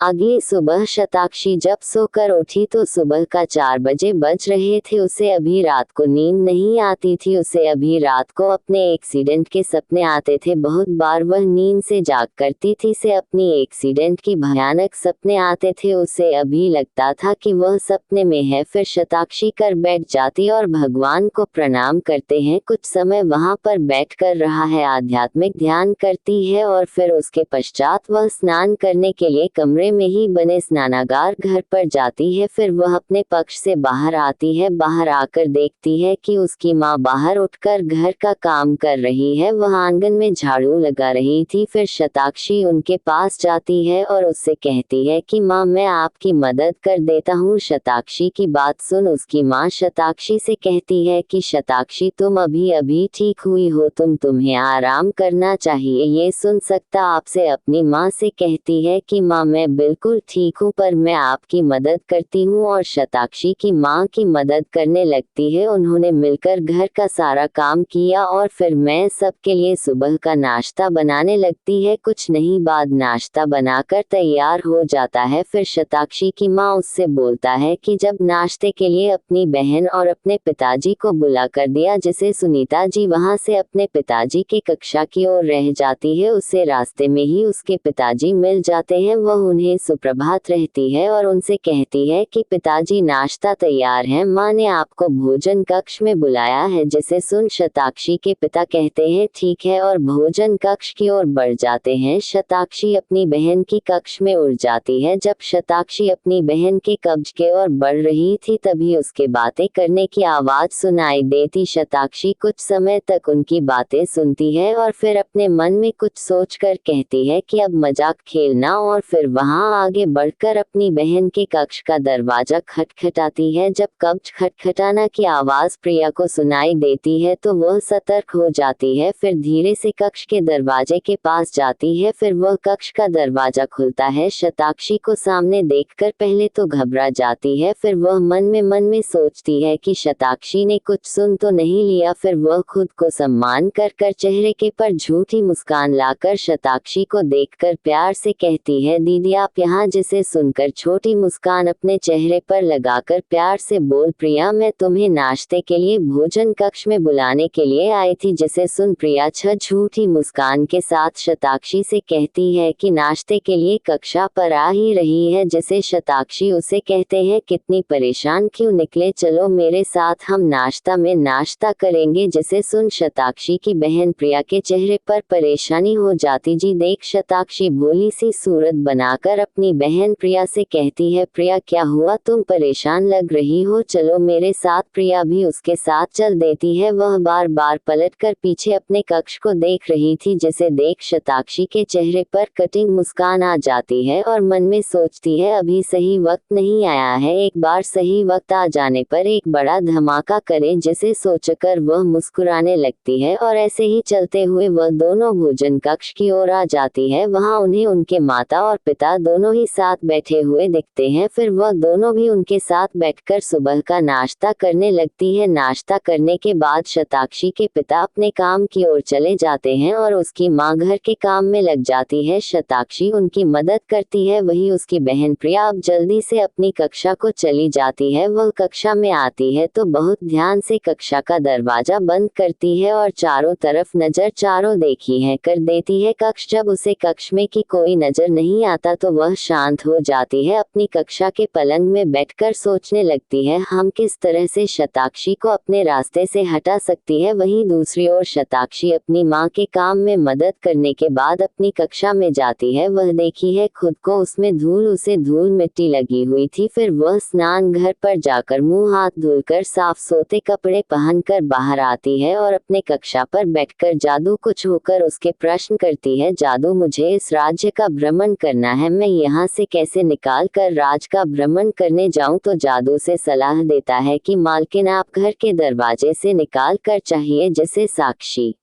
अगली सुबह शताक्षी जब सोकर उठी तो सुबह का 4 बजे बज रहे थे। उसे अभी रात को नींद नहीं आती थी। उसे अभी रात को अपने एक्सीडेंट के सपने आते थे। बहुत बार वह नींद से जाग करती थी। से अपनी एक्सीडेंट की भयानक सपने आते थे। उसे अभी लगता था कि वह सपने में है। फिर शताक्षी कर बैठ जाती और भगवान को प्रणाम करते हैं। कुछ समय वहां पर बैठ कर रहा है, आध्यात्मिक ध्यान करती है और फिर उसके पश्चात वह स्नान करने के लिए कमरे में ही बने स्नानागार घर पर जाती है। फिर वह अपने पक्ष से बाहर आती है। बाहर आकर देखती है कि उसकी माँ बाहर उठकर घर का काम कर रही है। वह आंगन में झाड़ू लगा रही थी। फिर शताक्षी उनके पास जाती है और उससे कहती है कि माँ, मैं आपकी मदद कर देता हूँ। शताक्षी की बात सुन उसकी माँ शताक्षी से कहती है कि शताक्षी, तुम अभी अभी ठीक हुई हो, तुम्हें आराम करना चाहिए। ये सुन सकता आपसे अपनी माँ से कहती है कि माँ, मैं बिल्कुल ठीक हूँ, पर मैं आपकी मदद करती हूँ। और शताक्षी की माँ की मदद करने लगती है। उन्होंने मिलकर घर का सारा काम किया और फिर मैं सबके लिए सुबह का नाश्ता बनाने लगती है। कुछ नहीं बाद नाश्ता बनाकर तैयार हो जाता है। फिर शताक्षी की माँ उससे बोलता है कि जब नाश्ते के लिए अपनी बहन और अपने पिताजी को बुला कर दिया, जिसे सुनीता जी वहां से अपने पिताजी के कक्षा की ओर रह जाती है। उसे रास्ते में ही उसके पिताजी मिल जाते हैं। वह उन्हें सुप्रभात रहती है और उनसे कहती है कि पिताजी, नाश्ता तैयार है, माँ ने आपको भोजन कक्ष में बुलाया है। जिसे सुन शताक्षी के पिता कहते हैं ठीक है और भोजन कक्ष की ओर बढ़ जाते हैं। शताक्षी अपनी बहन की कक्ष में उड़ जाती है। जब शताक्षी अपनी बहन के कब्ज के ओर बढ़ रही थी तभी उसके बातें करने की आवाज सुनाई देती। शताक्षी कुछ समय तक उनकी बातें सुनती है और फिर अपने मन में कुछ सोचकर कहती है कि अब मजाक खेलना, और फिर वहां आगे बढ़कर अपनी बहन के कक्ष का दरवाजा खटखटाती है। जब कब्ज खटखटाना की आवाज प्रिया को सुनाई देती है तो वह सतर्क हो जाती है। फिर धीरे से कक्ष के दरवाजे के पास जाती है। फिर वह कक्ष का दरवाजा खुलता है। शताक्षी को सामने देखकर पहले तो घबरा जाती है। फिर वह मन में सोचती है कि शताक्षी ने कुछ सुन तो नहीं लिया। फिर वह खुद को सम्मान कर चेहरे के पर झूठी मुस्कान लाकर शताक्षी को देखकर प्यार से कहती है, दीदी आप यहाँ। जिसे सुनकर छोटी मुस्कान अपने चेहरे पर लगाकर प्यार से बोल, प्रिया, मैं तुम्हें नाश्ते के लिए भोजन कक्ष में बुलाने के लिए आई थी। जिसे सुन प्रिया झूठी मुस्कान के साथ शताक्षी से कहती है कि नाश्ते के लिए कक्षा पर आ ही रही है। जिसे शताक्षी उसे कहते हैं, कितनी परेशान क्यों निकले, चलो मेरे साथ, हम नाश्ता में नाश्ता करेंगे। जिसे सुन शताक्षी की बहन प्रिया के चेहरे पर परेशानी हो जाती। जी देख शताक्षी भोली सी सूरत बनाकर अपनी बहन प्रिया से कहती है, प्रिया क्या हुआ, तुम परेशान लग रही हो, चलो मेरे साथ। प्रिया भी उसके साथ चल देती है। वह बार बार पलटकर पीछे अपने कक्ष को देख रही थी। जिसे देख शताक्षी के चेहरे पर कटिंग मुस्कान आ जाती है और मन में सोचती है, अभी सही वक्त नहीं आया है, एक बार सही वक्त आ जाने पर एक बड़ा धमाका करें। जिसे सोचकर वह मुस्कुराने लगती है और ऐसे ही चलते हुए वह दोनों भोजन कक्ष की ओर आ जाती है। वहां उन्हें उनके माता और पिता दोनों ही साथ बैठे हुए दिखते हैं। फिर वह दोनों भी उनके साथ बैठकर सुबह का नाश्ता करने लगती है। नाश्ता करने के बाद शताक्षी के पिता अपने काम की ओर चले जाते हैं और उसकी माँ घर के काम में लग जाती है। शताक्षी उनकी मदद करती है। वही उसकी बहन प्रिया अब जल्दी से अपनी कक्षा को चली जाती है। वह कक्षा में आती है तो बहुत ध्यान से कक्षा का दरवाजा बंद करती है और चारों तरफ नजर चारों देखी है कर देती है। जब उसे कक्ष में की कोई नजर नहीं आता तो वह शांत हो जाती है। अपनी कक्षा के पलंग में बैठकर सोचने लगती है, हम किस तरह से शताक्षी को अपने रास्ते से हटा सकती है। वहीं दूसरी ओर शताक्षी अपनी माँ के काम में मदद करने के बाद अपनी कक्षा में जाती है। वह देखी है खुद को उसमें उसे धूल मिट्टी लगी हुई थी। फिर वह स्नान घर पर जाकर मुंह हाथ धुलकर साफ सोते कपड़े पहनकर बाहर आती है और अपने कक्षा पर बैठकर जादू को छूकर उसके प्रश्न करती है, जादू, मुझे इस राज्य का भ्रमण करना है, मैं यहाँ से कैसे निकाल कर राज का भ्रमण करने जाऊँ। तो जादू से सलाह देता है कि मालकिन, आप घर के दरवाजे से निकाल कर चाहिए। जिसे साक्षी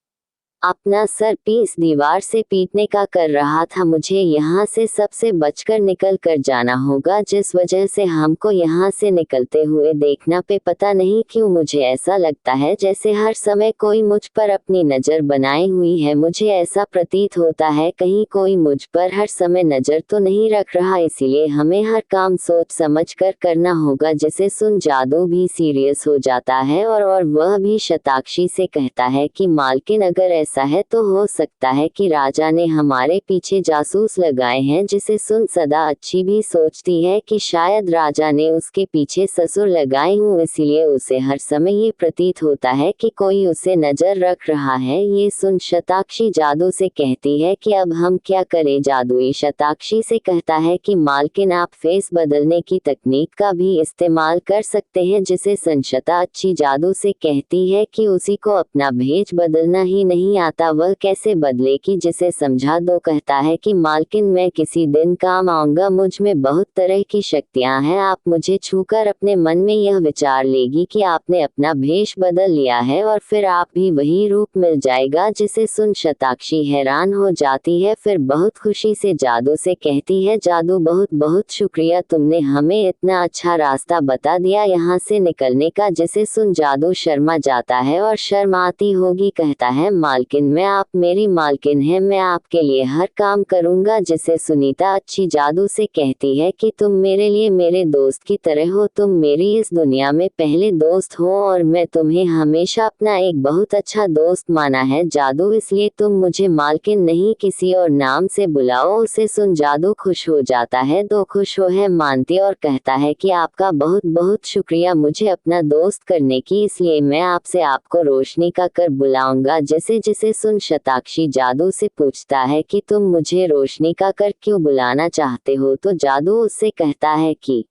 अपना सर पीस दीवार से पीटने का कर रहा था। मुझे यहाँ से सबसे बचकर निकल कर जाना होगा, जिस वजह से हमको यहाँ से निकलते हुए देखना पे पता नहीं क्यों मुझे ऐसा लगता है जैसे हर समय कोई मुझ पर अपनी नज़र बनाई हुई है। मुझे ऐसा प्रतीत होता है कहीं कोई मुझ पर हर समय नज़र तो नहीं रख रहा, इसीलिए हमें हर काम सोच समझ कर करना होगा। जिसे सुन जादू भी सीरियस हो जाता है और वह भी शताक्षी से कहता है कि मालकिन, अगर ऐसा है तो हो सकता है कि राजा ने हमारे पीछे जासूस लगाए हैं। जिसे सुन सदा अच्छी भी सोचती है कि शायद राजा ने उसके पीछे ससुर लगाए हों, इसलिए उसे हर समय ये प्रतीत होता है कि कोई उसे नजर रख रहा है। ये सुन शताक्षी जादू से कहती है कि अब हम क्या करें। जादुई शताक्षी से कहता है कि मालकिन, आप फेस बदलने की तकनीक का भी इस्तेमाल कर सकते हैं। जिसे सुन शताक्षी जादू से कहती है कि उसी को अपना भेष बदलना ही नहीं आता, वह कैसे बदलेगी। जिसे समझा दो कहता है कि मालकिन, मैं किसी दिन काम आऊंगा, मुझ में बहुत तरह की शक्तियां हैं। आप मुझे छूकर अपने मन में यह विचार लेगी कि आपने अपना भेष बदल लिया है और फिर आप भी वही रूप मिल जाएगा। जिसे सुन शताक्षी हैरान हो जाती है, फिर बहुत खुशी से जादू से कहती है, जादू बहुत बहुत शुक्रिया, तुमने हमें इतना अच्छा रास्ता बता दिया यहाँ से निकलने का। जिसे सुन जादू शर्मा जाता है और शर्माती होगी कहता है, मालकिन, मैं आप मेरी मालकिन है, मैं आपके लिए हर काम करूंगा। जिसे सुनीता अच्छी जादू से कहती है कि तुम मेरे लिए मेरे दोस्त की तरह हो, तुम मेरी इस दुनिया में पहले दोस्त हो और मैं तुम्हें हमेशा अपना एक बहुत अच्छा दोस्त माना है जादू, इसलिए तुम मुझे मालकिन नहीं किसी और नाम से बुलाओ। उसे सुन जादू खुश हो जाता है, दो खुश हो है मानती और कहता है कि आपका बहुत बहुत शुक्रिया मुझे अपना दोस्त करने की, इसलिए मैं आपसे आपको रोशनी का कर बुलाऊंगा। जिसे सुन शताक्षी जादू से पूछता है कि तुम मुझे रोशनी का कर क्यों बुलाना चाहते हो, तो जादू उससे कहता है कि